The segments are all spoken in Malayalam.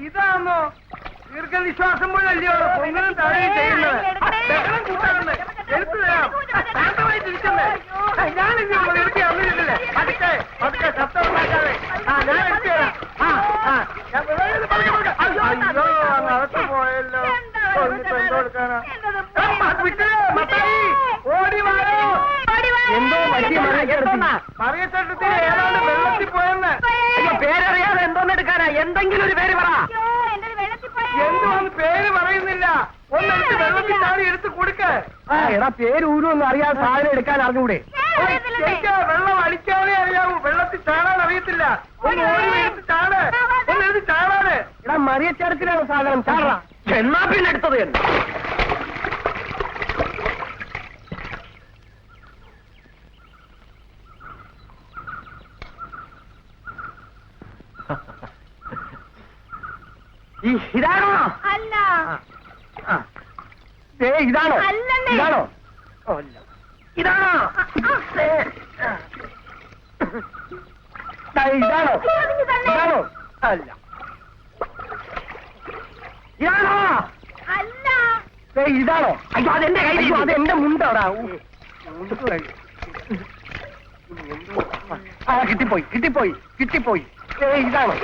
ഇതാണോ ദീർഘനിശ്വാസം പോലല്ലയോ പൊങ്ങലും താഴെയും ചെയ്യുന്നത്? ബഹളം കൂട്ടാറുണ്ട്. എടുത്തു തരാം. ശാന്തമായിട്ടിരിക്കുന്നേ. ഞാൻ എടുത്തി അന്നിരുന്നില്ലേ? പതുക്കെ പതുക്കെ ശബ്ദം ഉണ്ടാക്കാതെ. ഞാൻ എടുത്തു തരാം. അയ്യോ നടത്തു പോയല്ലോ. എന്തോ എടുക്കാനാ? ഓടി വായോ. എന്തോ പറ്റി മറിയച്ചേട്ടത്തിൽ ഏതാണ്ട് വെള്ളത്തിൽ പോയെന്ന്. പേരറിയാതെ എന്തോന്നെടുക്കാനാ? എന്തെങ്കിലും ഒരു പേര് പറ. എന്തുവാന്ന് പേര് പറയുന്നില്ല. ഒന്നെടുത്ത് വെള്ളത്തിൽ ചാടി എടുത്ത് കൊടുക്ക. എടാ പേര് ഊരുവൊന്നും അറിയാതെ സാധനം എടുക്കാൻ അറിഞ്ഞൂടെ? എനിക്ക് വെള്ളം അടിക്കാനേ അറിയാവൂ. വെള്ളത്തിൽ ചാടാൻ അറിയത്തില്ല. ഒന്ന് ഓടി എടുത്ത് ചാട്. ഒന്ന് എടുത്ത് ചാടാന്. എടാ മറിയച്ചേട്ടത്തിലാണ് സാധനം. ചാടാ. എന്നാ പിന്നെ എടുത്തത് എന്ന്. ഇതാണോ? അല്ല. ഇതാണോ? ഇതാണോ? ഇതാണോ? ഇതാണോ? ഇതാണോ? അല്ല. ഇതാണോ? അല്ല. ഇതാണോ? അയ്യോ അതെന്റെ കയ്യിൽ. അതെന്റെ മുണ്ടോടാ. കിട്ടിപ്പോയി കിട്ടിപ്പോയി കിട്ടിപ്പോയി. ഇതാണോ?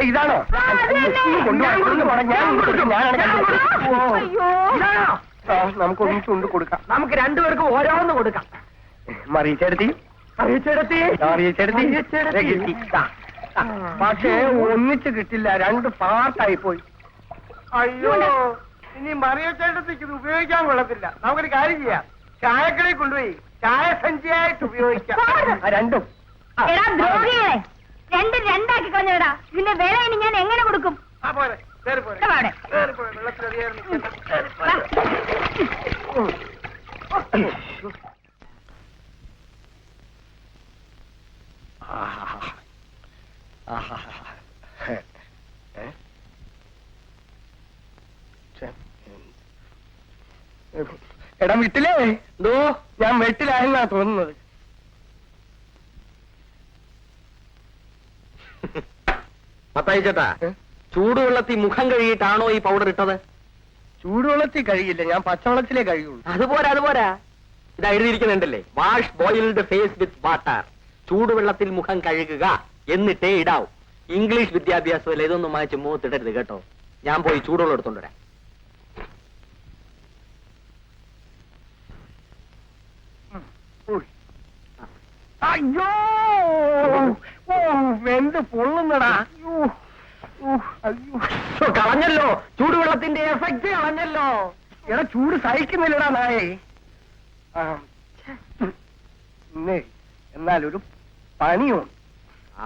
ഇതാണോ? നമുക്ക് ഒന്നിച്ചുകൊണ്ട് കൊടുക്കാം. നമുക്ക് രണ്ടുപേർക്കും ഓരോന്ന് കൊടുക്കാം. മറിയച്ചെടുത്തി പക്ഷേ ഒന്നിച്ച് കിട്ടില്ല. രണ്ട് പാർട്ടായി പോയി. അയ്യോ ഇനി മറിയച്ചേട്ടത്തിക്ക് ഇത് ഉപയോഗിക്കാൻ കൊള്ളത്തില്ല. നമുക്കൊരു കാര്യം ചെയ്യാം. ചായക്കടയിൽ കൊണ്ടുപോയി ചായ സഞ്ചിയായിട്ട് ഉപയോഗിക്കാം. രണ്ടും രണ്ടും രണ്ടാക്കി കളഞ്ഞടാ. ഇതിന്റെ വില ഇനി ഞാൻ എങ്ങനെ കൊടുക്കും? പോരെ വെള്ളത്തിലധികം എടാ വീട്ടിലേ എന്തോ ഞാൻ വീട്ടിലായെന്നാ തോന്നുന്നത്. മത്തായി ചേട്ടാ, ചൂടുവെള്ളത്തിൽ മുഖം കഴുകിയിട്ടാണോ ഈ പൗഡർ ഇട്ടത്? ചൂടുവെള്ളത്തിൽ കഴുകില്ല, ഞാൻ പച്ചവെള്ളത്തിലേ കഴുകുള്ളൂ. അതുപോരാ ഇത് എഴുതിയിരിക്കുന്നുണ്ടല്ലേ, wash boiled face with water. ചൂടുവെള്ളത്തിൽ മുഖം കഴുകുക എന്നിട്ടേ ഇടാവൂ. ഇംഗ്ലീഷ് വിദ്യാഭ്യാസമല്ല, ഇതൊന്നും വായിച്ച് മുഖത്തിടരുത് കേട്ടോ. ഞാൻ പോയി ചൂടുവെള്ളം എടുത്തോണ്ട് വരാം. അയ്യോ വെന്ത് പൊള്ളുന്നടാ. കളഞ്ഞല്ലോ, ചൂടുവെള്ളത്തിന്റെ എഫക്ട് കളഞ്ഞല്ലോ. എടാ ചൂട് സഹിക്കുന്നില്ലടാ നായേ. എന്നാലൊരു പണിയുണ്ട്.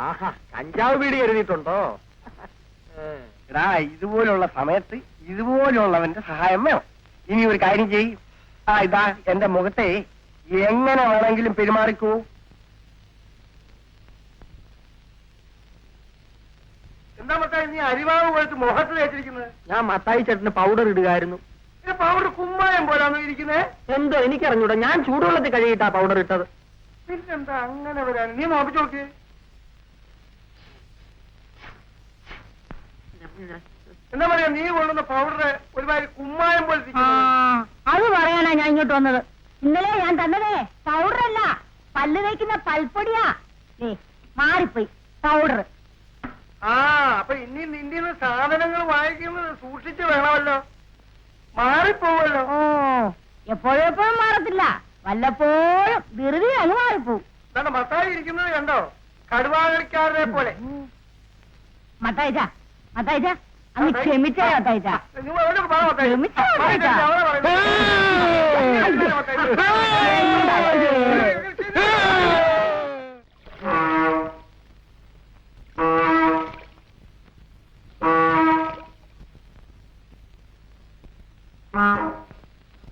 ആഹാ, കഞ്ചാവ് പീടി എഴുതിയിട്ടുണ്ടോ? എടാ ഇതുപോലുള്ള സമയത്ത് ഇതുപോലുള്ളവന്റെ സഹായം വേണം. ഇനി ഒരു കാര്യം ചെയ്യും. ഇതാ എന്റെ മുഖത്തെ എങ്ങനെ വേണമെങ്കിലും പെരുമാറിക്കൂ. എന്താ മത്തായി നീ അരിവാവ് പോയിട്ട് മുഖത്ത് തേച്ചിരിക്കുന്നത്? ഞാൻ മത്തായി ചേട്ടന് പൗഡർ ഇടുകയായിരുന്നു. പൗഡർ കുമ്മായം പോലാണോ ഇരിക്കുന്നത്? എന്തോ എനിക്കറിഞ്ഞൂടാ, ഞാൻ ചൂടുവെള്ളത്തിൽ കഴുകിയിട്ടാ പൗഡർ ഇട്ടത്. പിന്നെന്താ അങ്ങനെ വരാൻ? നീ നോക്കിച്ചു നോക്ക്. എന്താ പറയാ, നീ കൊണ്ടുവന്ന പൗഡർ ഒരുമാതിരി കുമ്മായം പോലെ. അത് പറയാനാ ഞാൻ ഇങ്ങോട്ട് വന്നത്. ഇന്നലെ ഞാൻ തന്നതേ പൗഡറല്ല, പല്ല് തേക്കുന്ന പൽപ്പൊടിയാ. മാറിപ്പോയി പൗഡർ. അപ്പൊ ഇനി നിന്റെ സാധനങ്ങൾ വാങ്ങിക്കുന്നത് സൂക്ഷിച്ച് വേണമല്ലോ, മാറിപ്പോവല്ലോ. എപ്പോഴും മാറത്തില്ല, വല്ലപ്പോഴും വെറുതെ അങ്ങ് മാറിപ്പോവും. മത്തായി ഇരിക്കുന്നത് കണ്ടോ, കടുവാകളിക്കാരനെ പോലെ. മത്തായിച്ച അങ്ങ് ക്ഷമിച്ചാ മത്തായിച്ച,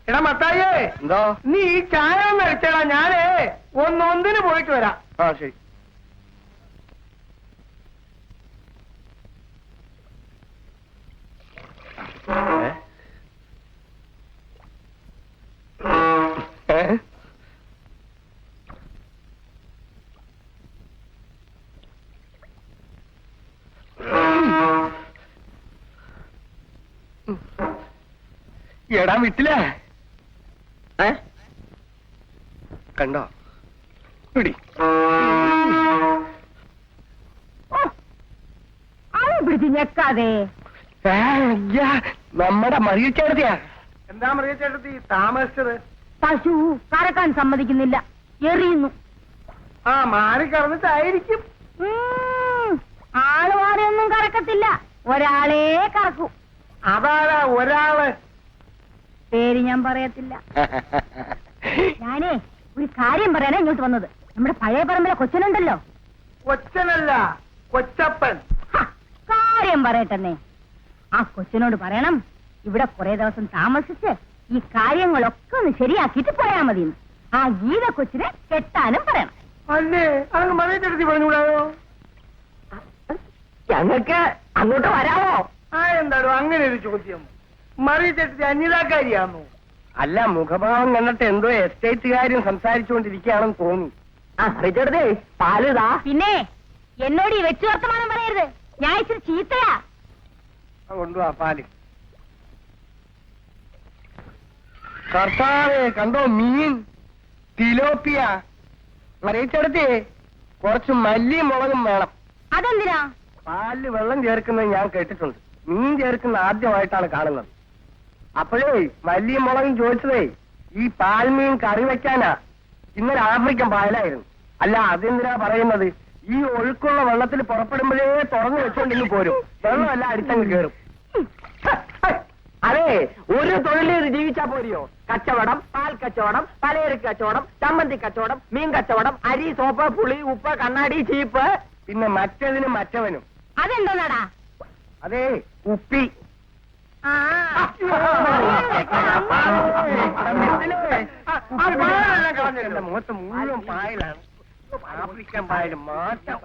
എടാ മത്തായിയേ, എന്തോ നീ ഈ ചായ ഒന്ന് അടിച്ചടാ. ഞാനേ ഒന്നൊന്നിന് പോയിട്ട് വരാം. ശരി. എടാ വിട്ടില്ലേ ഏ? കണ്ടോ പിടി അത് പിടിച്ച് ഞെക്കാതെ. നമ്മുടെ മറിയച്ചേട്ടത്തിയാ. എന്താ മറിയച്ചേട്ടത്തി താമസിച്ചത്? പശു കറക്കാൻ സമ്മതിക്കുന്നില്ല, എറിയുന്നു. ആ മാറി കറന്നിട്ടായിരിക്കും. ആള് മാറിയൊന്നും കറക്കത്തില്ല, ഒരാളേ കറക്കൂ. അതാരാ ഒരാള്? പേര് ഞാൻ പറയത്തില്ല. ഞാനേ ഒരു കാര്യം പറയാനാ ഇങ്ങോട്ട് വന്നത്. നമ്മുടെ പഴയ പറമ്പിലെ കൊച്ചനുണ്ടല്ലോ. കൊച്ചനല്ല, കൊച്ചപ്പൻ. കാര്യം പറയട്ടെന്നേ. ആ കൊച്ചനോട് പറയണം ഇവിടെ കുറെ ദിവസം താമസിച്ച് ഈ കാര്യങ്ങളൊക്കെ ഒന്ന് ശരിയാക്കിയിട്ട് പോയാ മതി. ആ ഗീത കൊച്ചിനെ കെട്ടാനും പറയണം. അല്ലേ അതങ്ങ് മറിയച്ചേട്ടത്തി പറഞ്ഞുകൂടായോ? ഞങ്ങൾക്ക് അങ്ങോട്ട് വരാമോ? ആ എന്താണോ അങ്ങനെ ഒരു ചോദ്യം? മറിയച്ചേട്ടത്തി അന്യതാക്കാരിയാണോ? അല്ല, മുഖഭാവം കണ്ടിട്ട് എന്തോ എസ്റ്റേറ്റ് കാര്യം സംസാരിച്ചുകൊണ്ടിരിക്കുകയാണെന്ന് തോന്നി. ആ റിച്ചർഡേ പാലുതാ. പിന്നെ എന്നോട് ഈ വെച്ചു വർത്തമാനം പറയരുത്, ഞാൻ ഇച്ചിരി ചീത്തയാ. കൊണ്ടുവാ പാല്. കർത്താവേ കണ്ടോ മീൻ, തിലോപ്പിയ. മറിയച്ചേട്ടത്തി കുറച്ച് മല്ലിയും മുളകും വേണം. അതെന്തിനാ? പാലില് വെള്ളം ചേർക്കുന്നത് ഞാൻ കേട്ടിട്ടുണ്ട്, മീൻ ചേർക്കുന്ന ആദ്യമായിട്ടാണ് കാണുന്നത്. അപ്പോഴേ മല്ലിയും മുളകും ചോദിച്ചതേ ഈ പാൽമീൻ കറി വെക്കാനാ. ഇന്നലെ ആഫ്രിക്കൻ പായലായിരുന്നു. അല്ല അതെന്തിനാ പറയുന്നത്, ഈ ഒഴുക്കുള്ള വെള്ളത്തിൽ പുറപ്പെടുമ്പോഴേ തുറന്നു വെച്ചോണ്ടിങ്ങ് പോരും, വെള്ളമല്ല അടിച്ചങ്ങ് കയറും. അതെ, ഒരു തൊഴിൽ ജീവിച്ചാ പോരിയോ? കച്ചവടം, പാൽ കച്ചവടം, പലചരക്ക് കച്ചവടം, ചമ്മന്തി കച്ചവടം, മീൻ കച്ചവടം, അരി, സോപ്പ്, പുളി, ഉപ്പ്, കണ്ണാടി, ചീപ്പ്, പിന്നെ മറ്റതിനും മറ്റവനും. അതെന്തോന്നാടാ? അതെ ഉപ്പി. ആ എന്റെ മുഖത്ത് മുഴുവൻ പായലാണ്. ആഫ്രിക്കൻ പായലും മാറ്റം.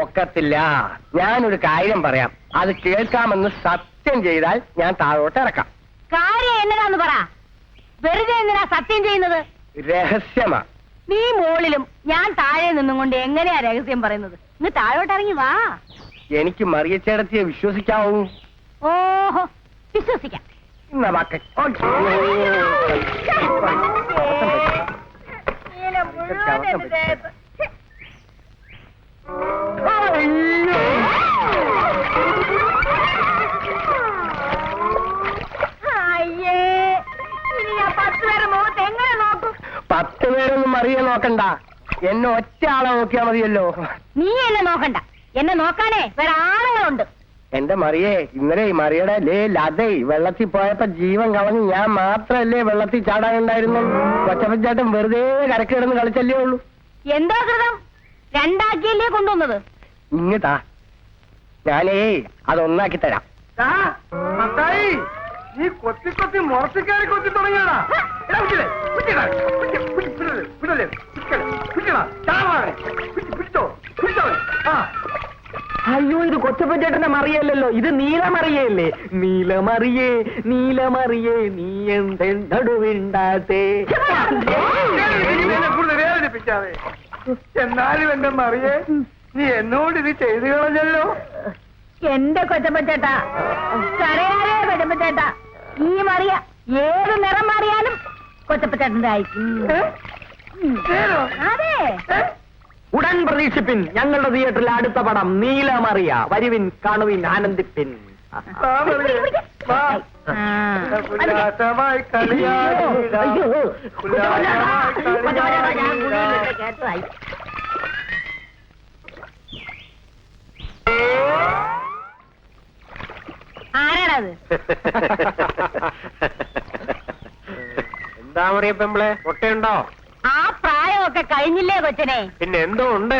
ഒക്കത്തില്ല. ഞാനൊരു കാര്യം പറയാം, അത് കേൾക്കാമെന്ന് സത്യം ചെയ്താൽ ഞാൻ താഴോട്ട് ഇറക്കാം. കാര്യം എന്നതാന്ന് പറ. വെറുതെ എന്തിനാ സത്യം ചെയ്യുന്നത്? രഹസ്യമാ. നീ മോളിലും ഞാൻ താഴെ നിന്നും കൊണ്ട് എങ്ങനെയാ രഹസ്യം പറയുന്നത്? ഇന്ന് താഴോട്ട് ഇറങ്ങി വാ. എനിക്ക് മറിയച്ചേടത്തിയെ വിശ്വസിക്കാവൂ? ഓഹോ, വിശ്വസിക്കാം. ഇന്ന വാക്ക്. അയ്യേ, ഇനി ഞാൻ 10 പേരെ മുഖത്ത് എങ്ങനെ നോക്കും? 10 പേരൊന്നും മറിയെ നോക്കണ്ട, എന്നെ ഒറ്റ ആളെ നോക്കിയാ മതിയല്ലോ. നീ എന്നെ നോക്കണ്ട, എന്നെ നോക്കാനേ വേറെ ആളുകളുണ്ട്. എന്റെ മറിയേ, ഇന്നലെ ഈ മറിയുടെ ലതേ വെള്ളത്തിൽ പോയപ്പോ ജീവൻ കളഞ്ഞ് ഞാൻ മാത്രല്ലേ വെള്ളത്തിൽ ചാടാനുണ്ടായിരുന്നു. കൊച്ചപ്പച്ചേട്ടൻ വെറുതെ കരക്കിടന്ന് കളിച്ചല്ലേ ഉള്ളൂ. എന്താ കൃതം? 2 ആക്കിയല്ലേ കൊണ്ടുവന്നത്? ഇങ്ങട്ടാ, ഞാനേ അതൊന്നാക്കി തരാം. നീ കൊത്തി കൊത്തി മുറത്തിക്കാരി കൊത്തി തുടങ്ങിയാടാ. അയ്യോ, ഇത് കൊച്ചപ്പച്ചേട്ടന്റെ മറിയല്ലോ, ഇത് നീലമറിയല്ലേ. നീലമറിയേ നീലമറിയേ നീ എന്തെടുവിണ്ടാത്തേ. വേദനിപ്പിക്കാതെ. എന്നാലും എന്റെ മറിയേ, നീ എന്നോട് ഇത് ചെയ്തു കളഞ്ഞല്ലോ. എന്റെ കൊച്ചപ്പച്ചേട്ടാ, കരയാരേ കൊച്ചപ്പച്ചേട്ടാ, ഈ മറിയ ഏത് നിറം മാറിയാലും കൊച്ചപ്പച്ചേട്ടന്റെ ആയിരിക്കും. അതെ, ഉടൻ പ്രതീക്ഷിപ്പിൻ ഞങ്ങളുടെ തിയേറ്ററിലെ അടുത്ത പടം നീലമറിയ. വരുവിൻ, കാണുവിൻ, ആനന്ദിപ്പിൻ. ഉല്ലാസമായി കളിയാടിടാം. ആരാണത്? എന്താ പറയാ പെമ്പിളെ, മുട്ടയുണ്ടോ? ആ പ്രായമൊക്കെ കഴിഞ്ഞില്ലേ കൊച്ചനെ? പിന്നെ എന്തോ ഉണ്ട്?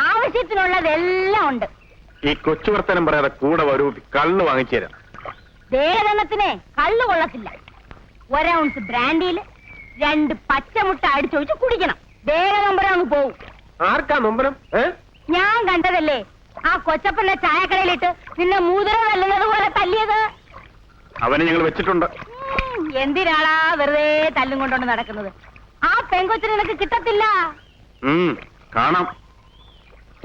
ആവശ്യത്തിനുള്ളതെല്ലാം ഉണ്ട്. ഈ കൊച്ചു വർത്തനം പറയാതെ കൂടെ വരൂ, കള്ള് വാങ്ങിച്ചു തരാം. ദേഹദണ്ണത്തിന് കള്ളു കൊള്ളത്തില്ല. 1 ഔൺസ് ബ്രാൻഡിയിൽ 2 പച്ചമുട്ട അടിച്ചൊഴിച്ച് കുടിക്കണം. ദേഹനമ്പരം അങ്ങ് പോവും. ആർക്കാ നൊമ്പരം? ഞാൻ കണ്ടതല്ലേ ആ കൊച്ചപ്പന്റെ ചായക്കടയിലിട്ട് നിന്നെ മൂതിര തല്ലുന്നത് പോലെ തല്ലിയത്. അവനെ ഞങ്ങൾ വെച്ചിട്ടുണ്ട്. എന്തിനാളാ വെറുതെ തല്ലും കൊണ്ടോണ്ട് നടക്കുന്നത്? ആ പെങ്കൊച്ചിന് നിനക്ക് കിട്ടത്തില്ല. കാണാം.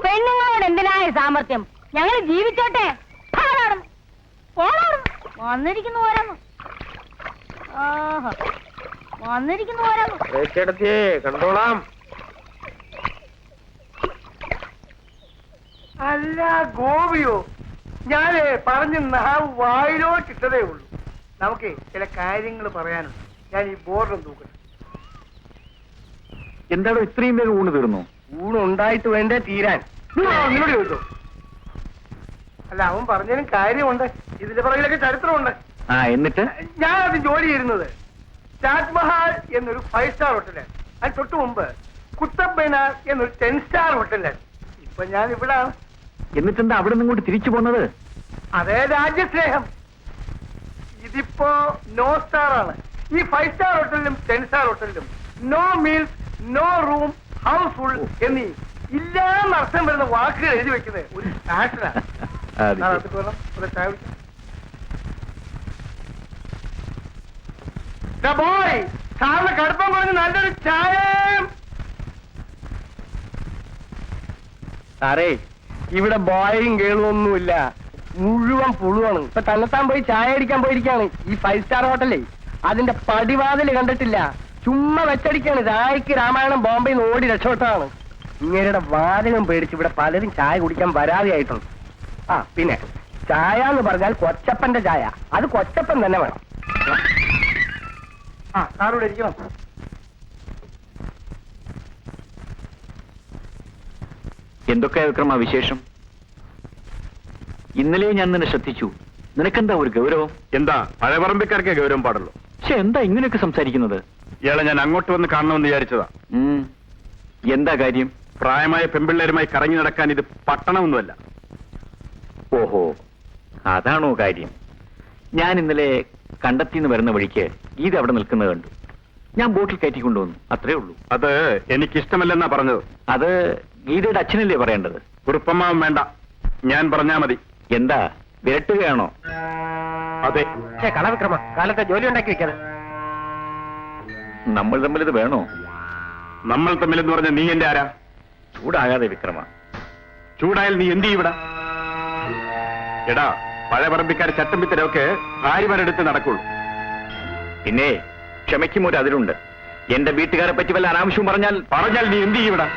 പെണ്ണുങ്ങളോട് എന്തിനായ സാമർത്ഥ്യം? ഞങ്ങൾ ജീവിച്ചോട്ടെ. വന്നിരിക്കുന്നു പോരാമോ? വന്നിരിക്കുന്നു പോരാമോ? കണ്ടോളാം. അല്ല ഗോപിയോ, ഞാന് പറഞ്ഞ് വായിലോട്ടിട്ടതേ ഉള്ളൂ. നമുക്ക് ചില കാര്യങ്ങൾ പറയാനുണ്ട്. ഞാൻ ഈ ബോർഡും തൂക്കട്ടെ. എന്താണോ ഇത്രയും പേര് ഊണ് തീർന്നു? ഊണുണ്ടായിട്ട് വേണ്ടേ തീരാൻ? നിന്നോട് ചോദിച്ചോ? അല്ല, അവൻ പറഞ്ഞതിനും കാര്യമുണ്ട്. ഇതിന്റെ പുറകിലൊക്കെ ചരിത്രമുണ്ട്. എന്നിട്ട് ഞാനത് ജോലി ചെയ്യുന്നത് താജ്മഹൽ എന്നൊരു 5 സ്റ്റാർ ഹോട്ടലാണ്. അതിന് തൊട്ട് മുമ്പ് കുത്തബ് മൈനാർ എന്നൊരു 10 സ്റ്റാർ ഹോട്ടലാണ്. ഇപ്പൊ ഞാൻ ഇവിടാണ്. എന്നിട്ടെന്താ അവിടെ നിന്ന് ഇങ്ങോട്ട് തിരിച്ചു പോന്നത്? അതേ രാജ്യസ്നേഹം. ഇതിപ്പോ നോ സ്റ്റാർ ആണ്. ഈ 5 സ്റ്റാർ ഹോട്ടലിലും 10 സ്റ്റാർ ഹോട്ടലിലും no meals, no room, house full എന്നീ ഇല്ലാന്ന് അർത്ഥം വരുന്ന വാക്കുകൾ എഴുതി വെക്കുന്നത് ഒരു ഫാഷനാണ്. ബോയ്, സാറിന് കടുപ്പം കുറഞ്ഞ് നല്ലൊരു ചായ. സാറേ, ഇവിടെ ബോയും കേളും ഒന്നുമില്ല, മുഴുവൻ പുളുവാണ്. ഇപ്പൊ തന്നെത്താൻ പോയി ചായ അടിക്കാൻ പോയിരിക്കാണ് ഈ 5 സ്റ്റാർ ഹോട്ടലേ. അതിന്റെ പടിവാതില് കണ്ടിട്ടില്ല, ചുമ്മാ വെച്ചടിക്കാണ്. ചായക്ക് രാമായണം ബോംബെയിൽ നിന്ന് ഓടി രക്ഷപ്പെട്ടതാണ്. ഇങ്ങനെയുടെ വാതകം പേടിച്ച് ഇവിടെ പലരും ചായ കുടിക്കാൻ വരാതെയായിട്ടുണ്ട്. പിന്നെ ചായ എന്ന് പറഞ്ഞാൽ കൊച്ചപ്പന്റെ ചായ. അത് കൊച്ചപ്പൻ തന്നെ വേണം. സാറോട് ഇരിക്കണം. എന്തൊക്കെയാ വിക്രമ വിശേഷം? ഇന്നലെ ഞാൻ നിന്നെ ശ്രദ്ധിച്ചു. നിനക്കെന്താ ഒരു ഗൗരവം? എന്താ, പഴയപറമ്പിക്കാർക്കേ ഗൗരവം പാടുള്ളൂ. പക്ഷെ എന്താ ഇങ്ങനെയൊക്കെ സംസാരിക്കുന്നത്? ഇയാളെ ഞാൻ അങ്ങോട്ട് വന്ന് കാണണമെന്ന് വിചാരിച്ചതാ. എന്താ കാര്യം? പ്രായമായ പെൺപിള്ളേരുമായി കറങ്ങി നടക്കാൻ ഇത് പട്ടണമൊന്നുമല്ല. ഓഹോ, അതാണോ കാര്യം? ഞാൻ ഇന്നലെ കണ്ടെത്തിന്ന് വരുന്ന വഴിക്ക് ഗീത അവിടെ നിൽക്കുന്നത് കണ്ടു. ഞാൻ ബോട്ടിൽ കയറ്റിക്കൊണ്ടുവന്നു, അത്രേ ഉള്ളൂ. അത് എനിക്കിഷ്ടമല്ലെന്നാ പറഞ്ഞത്. അത് ഗീതയുടെ അച്ഛനല്ലേ പറയേണ്ടത്? കുറുപ്പമ്മാവൻ വേണ്ട, ഞാൻ പറഞ്ഞാ മതി. എന്താ, വിരട്ടുകയാണോ? അതെ. കളവിക്രമ, കാലത്തെ ജോലി ഉണ്ടാക്കി വെക്കാതെ. നമ്മൾ തമ്മിൽ ഇത് വേണോ? നമ്മൾ തമ്മിലെന്ന് പറഞ്ഞ നീ എന്റെ ആരാ? ചൂടാകാതെ വിക്രമ. ചൂടായാൽ നീ എന്ത് ചെയ്യൂടാ? എടാ, പഴയപറമ്പിക്കാരെ ചട്ടം പിത്തരൊക്കെ ഭാര്യമാരെടുത്ത് നടക്കുള്ളൂ. പിന്നെ ക്ഷമയ്ക്കും ഒരു അതിലുണ്ട്. എന്റെ വീട്ടുകാരെ പറ്റി വല്ല അനാവശ്യവും പറഞ്ഞാൽ നീ എന്ത് ചെയ്യൂടാ?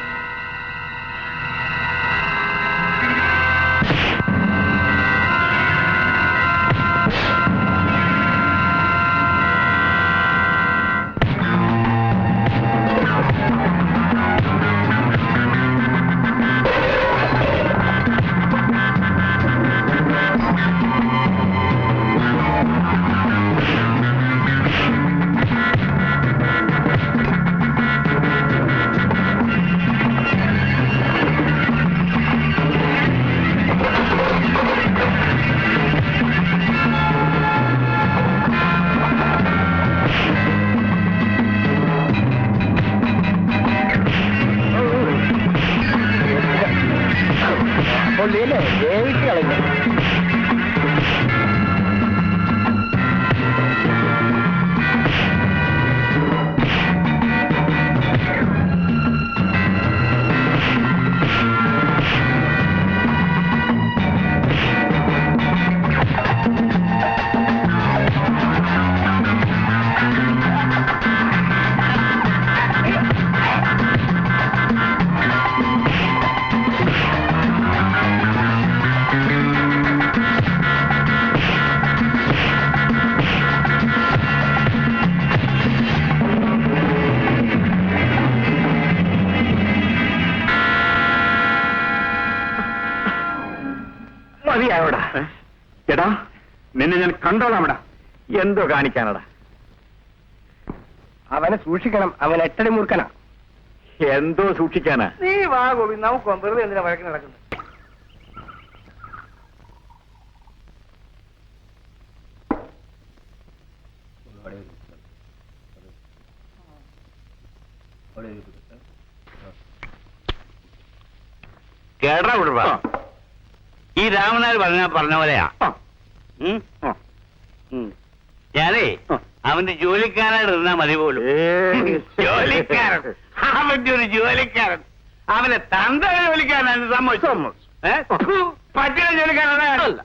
വേവിച്ച് കളഞ്ഞു. മതിയായോടാ. എടാ നിന്നെ ഞാൻ കണ്ടോളാമടാ. എന്തോ കാണിക്കാനടാ? അവനെ സൂക്ഷിക്കണം, അവൻ എട്ടടി മൂർഖനാ. എന്തോ സൂക്ഷിക്കാനാ? നീ വാ ഗോപി, നമുക്ക് വെറുതെ എന്തിനാ വഴക്ക് നടക്കുന്നത്? കേടാ വിടുക. ഈ രാമനാർ പറഞ്ഞ പോലെയാ. ഞാനേ അവന്റെ ജോലിക്കാരനായിട്ട് ഇരുന്നാ മതി പോലും. ജോലിക്കാരൻ, അവന്റെ ഒരു ജോലിക്കാരൻ. അവനെ തന്ത ജോലിക്കാരനാണ്. സമ്മതിച്ചു. പറ്റിയ ജോലിക്കാരനല്ല.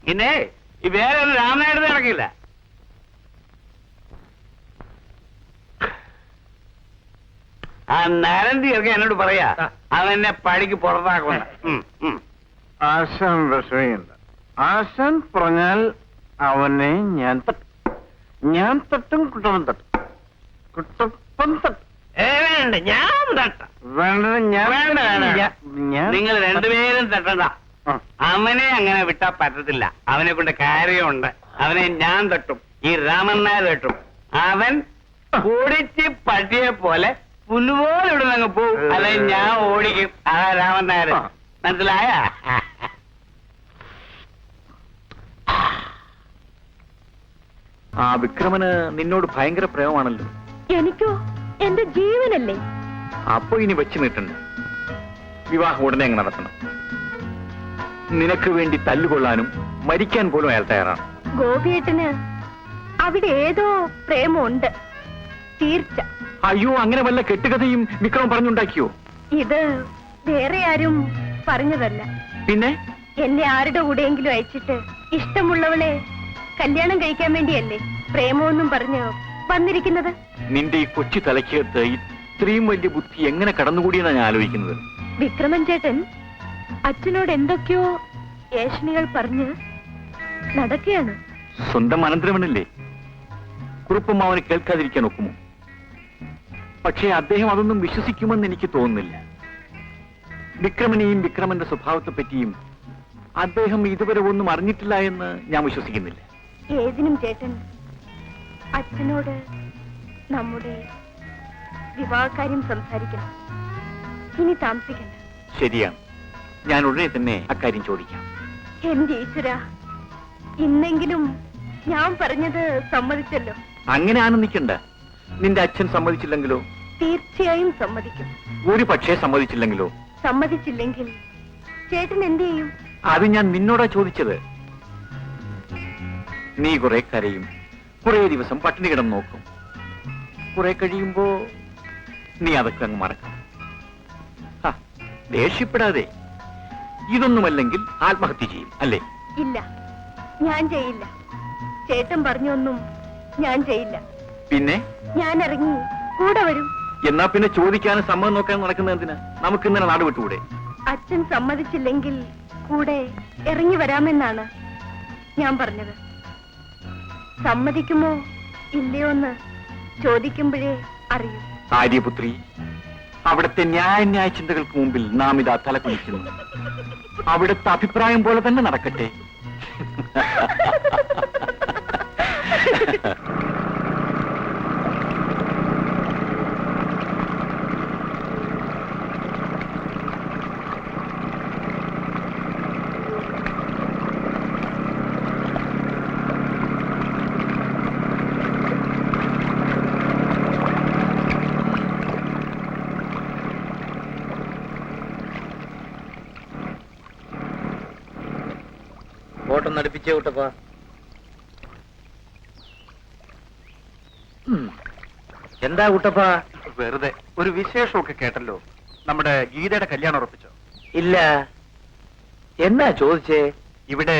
പിന്നെ ഈ വേറെ ഒരു രാമനായിട്ട് നടക്കില്ല. ആ നരന്തി ഒക്കെ എന്നോട് പറയാ അവനെ പടിക്ക് പുറത്താക്കണം. ആശാൻ വിഷമില്ല. ആശാൻ പറഞ്ഞാൽ അവനെ ഞാൻ തട്ടും കുട്ടപ്പൻ തട്ടും. കുട്ടപ്പൻ തട്ടും. വേണ്ട, ഞാൻ തട്ട വേണ്ടത് ഞാൻ വേണ്ട, വേണ്ട. ഞാൻ നിങ്ങൾ രണ്ടുപേരും തട്ടണ്ട. അവനെ അങ്ങനെ വിട്ടാ പറ്റത്തില്ല. അവനെ കൊണ്ട് കാര്യമുണ്ട്. അവനെ ഞാൻ തട്ടും. ഈ രാമൻ നായർ തട്ടും. അവൻ കുടിച്ച് പട്ടിയെ പോലെ പുല്ലുപോലെ ഇവിടെ അങ്ങ് പോവും. അല്ലെങ്കിൽ ഞാൻ ഓടിക്കും. അതാ രാമൻ നായർ. മനസ്സിലായ? ആ വിക്രമന് നിന്നോട് ഭയങ്കര പ്രേമമാണല്ലോ. എനിക്കോ? എന്റെ ജീവനല്ലേ. അപ്പൊ ഇനി വെച്ച് നീട്ടണ്ട. വിവാഹം ഉടനെ അങ്ങ് നടത്തണം. നിനക്ക് വേണ്ടി തല്ലുകൊള്ളാനും മരിക്കാൻ പോലും അയാൾ തയ്യാറാണ്. ഗോപിയേട്ടന് അവിടെ ഏതോ പ്രേമമുണ്ട്, തീർച്ച. അയ്യോ, അങ്ങനെ വല്ല കെട്ടുകഥയും വിക്രമം പറഞ്ഞുണ്ടാക്കിയോ? ഇത് വേറെ ആരും പറഞ്ഞതല്ല. പിന്നെ എന്നെ ആരുടെ കൂടെയെങ്കിലും അയച്ചിട്ട് ഇഷ്ടമുള്ളവളെ കല്യാണം കഴിക്കാൻ വേണ്ടിയല്ലേ പ്രേമമൊന്നും പറഞ്ഞ് വന്നിരിക്കുന്നത്. നിന്റെ ഈ കൊച്ചു തലയ്ക്കകത്ത് ഇത്രയും വലിയ ബുദ്ധി എങ്ങനെ കടന്നുകൂടിയെന്നാ ഞാൻ ആലോചിക്കുന്നത്. വിക്രമൻ ചേട്ടൻ അച്ഛനോട് എന്തൊക്കെയോ ഏഷണികൾ പറഞ്ഞ് നടക്കുകയാണ്. സ്വന്തം അനന്തരവനല്ലേ, കുറുപ്പം അവന് കേൾക്കാതിരിക്കാൻ ഒക്കുമോ? പക്ഷേ അദ്ദേഹം അതൊന്നും വിശ്വസിക്കുമെന്ന് എനിക്ക് തോന്നുന്നില്ല. വിക്രമനെയും വിക്രമന്റെ സ്വഭാവത്തെ പറ്റിയും അദ്ദേഹം ഇതുവരെ ഒന്നും അറിഞ്ഞിട്ടില്ല എന്ന് ഞാൻ വിശ്വസിക്കുന്നില്ല. ഏതിനും ചേട്ടൻ അച്ഛനോട് നമ്മുടെ വിവാഹകാര്യം സംസാരിക്കണം. ഇനി താമസിക്കണ്ട. ശരിയാണ്, ഞാൻ ഉടനെ തന്നെ അക്കാര്യം ചോദിക്കാം. എന്റെ ഈശ്വര, ഇന്നെങ്കിലും ഞാൻ പറഞ്ഞത് സമ്മതിച്ചല്ലോ. അങ്ങനെ ആനന്ദിക്കണ്ട. നിന്റെ അച്ഛൻ സമ്മതിച്ചില്ലെങ്കിലോ? തീർച്ചയായും സമ്മതിക്കും. ഒരു പക്ഷേ സമ്മതിച്ചില്ലെങ്കിലോ? സമ്മതിച്ചില്ലെങ്കിൽ ചേട്ടൻ എന്ത് ചെയ്യും? അത് ഞാൻ നിന്നോടാ ചോദിച്ചത്. നീ കുറെ കരയും, കുറെ ദിവസം പട്ടിണി കിടന്ന് നോക്കും. കുറെ കഴിയുമ്പോ നീ അതൊക്കെ അങ്ങ് മറക്കും. ദേഷ്യപ്പെടാതെ. ഇതൊന്നുമല്ലെങ്കിൽ ആത്മഹത്യ ചെയ്യും അല്ലേ? ഇല്ല, ഞാൻ ചെയ്യില്ല. ചേട്ടൻ പറഞ്ഞൊന്നും ഞാൻ ചെയ്യില്ല. പിന്നെ ഞാൻ ഇറങ്ങി കൂടെ വരും. എന്നാ പിന്നെ ചോദിക്കാനും സമ്മതം നോക്കാൻ നടക്കുന്ന എന്തിനാ? നമുക്ക് ഇന്നലെ നാട് വിട്ടുകൂടെ? അച്ഛൻ സമ്മതിച്ചില്ലെങ്കിൽ കൂടെ ഇറങ്ങി വരാമെന്നാണ് ഞാൻ പറഞ്ഞത്. സമ്മതിക്കുമോ ഇല്ലയോ എന്ന് ചോദിക്കുമ്പോഴേ അറിയൂ. ആര്യപുത്രി, അവിടുത്തെ ന്യായ ചിന്തകൾക്ക് മുമ്പിൽ നാം ഇതാ തലകുനിക്കുന്നു. അവിടുത്തെ അഭിപ്രായം പോലെ തന്നെ നടക്കട്ടെ. ബോട്ടൊന്ന് അടുപ്പിച്ചേ കൂട്ടപ്പാ. എന്താ കൂട്ടപ്പാ? വെറുതെ ഒരു വിശേഷമൊക്കെ കേട്ടല്ലോ. നമ്മുടെ ഗീതയുടെ കല്യാണം ഉറപ്പിച്ചോ? ഇല്ല. എന്നാ ചോദിച്ചേ? ഇവിടെ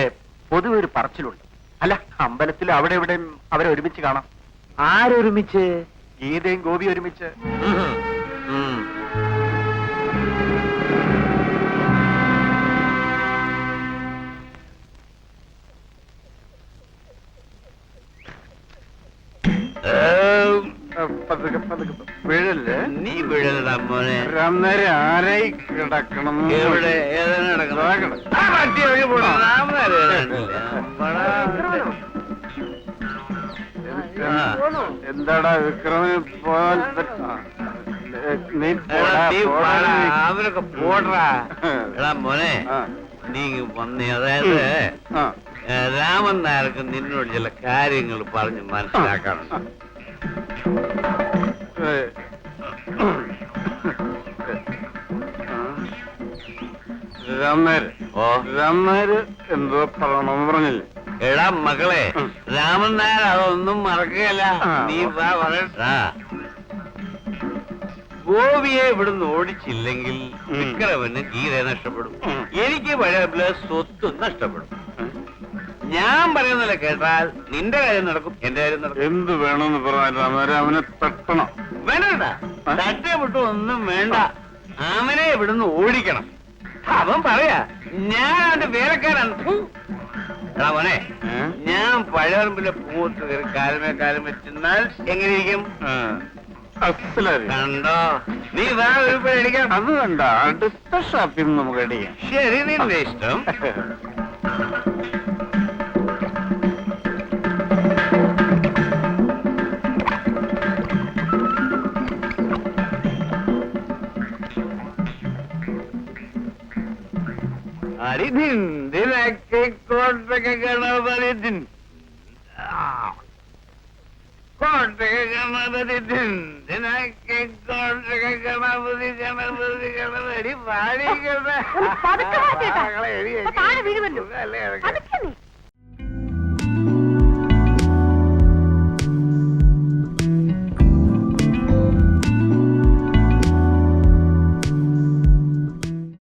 പൊതുവെ ഒരു പറച്ചിലുണ്ട്. അല്ല, അമ്പലത്തിൽ അവിടെ ഇവിടെയും അവരെ ഒരുമിച്ച് കാണാം. ആരൊരുമിച്ച്? ഗീതയും ഗോപി ഒരുമിച്ച്. വീഴല്ലേ? നീ വീഴലടാ മോനെ. രാംനേരെ ആരായി കിടക്കണം? എവിടെ? ഏതാണ് കിടക്കുന്നത്? പട്ടി ഇറങ്ങി പോടാ. രാമനാര് കണ്ടില്ല. എന്താടാ വിക്രമന് പോകാൻ നീ അവരൊക്കെ പോടാ. എടാ മോനെ, നീ വന്നേ. അതായത് രാമൻ നായർക്ക് നിന്നോട് ചില കാര്യങ്ങൾ പറഞ്ഞ് മനസ്സിലാക്കാനുണ്ട്. രാമനാര് എന്തോ പറയണമെന്ന് പറഞ്ഞില്ലേ? എടാ മകളെ, രാമൻ നായർ അതൊന്നും മറക്കുകയല്ല. നീ വാ പറയട്ടാ. ഗോപിയെ ഇവിടുന്ന് ഓടിച്ചില്ലെങ്കിൽ വിക്രമന് ഗീത നഷ്ടപ്പെടും, എനിക്ക് പഴയ സ്വത്തും നഷ്ടപ്പെടും. ഞാൻ പറയുന്നില്ല കേട്ടാൽ നിന്റെ കാര്യം നടക്കും, എന്റെ കാര്യം നടക്കും. എന്ത് വേണമെന്ന് പറഞ്ഞാൽ രാമനാര് അവനെ തട്ടണം. വേണ്ട, തട്ടേ വിട്ടു ഒന്നും വേണ്ട. അവനെ ഇവിടുന്ന് ഓടിക്കണം. അവൻ പറയാ ഞാൻ അവന്റെ വേലക്കാരാണ്. എടാ മോനെ, ഞാൻ പഴയറമ്പിലെ പൂത്ത് കയറി കാലമേ ചെന്നാൽ എങ്ങനെയിരിക്കും? കണ്ടോ? നീ വേറെ ഒരു പേര് അടിക്കാം. അത് കണ്ട അടുത്ത ഷാപ്പിൽ നിന്ന് നമുക്ക് അടിക്കാം. ശരി, നിന്റെ ഇഷ്ടം. അടിദിന്തിനൊക്കെ കോട്ടൊക്കെ ഗണപതി കോട്ടൊക്കെ ഗണപതി ദിന്തിനൊക്കെ കോട്ടൊക്കെ ഗണപതി ഗണപതി ഗണപതി പാടിക്കട്ടെ. പതുക്കെ വാ ചേട്ടാ. താഴെ വീഴുമല്ലോ. പതുക്കെ നീ.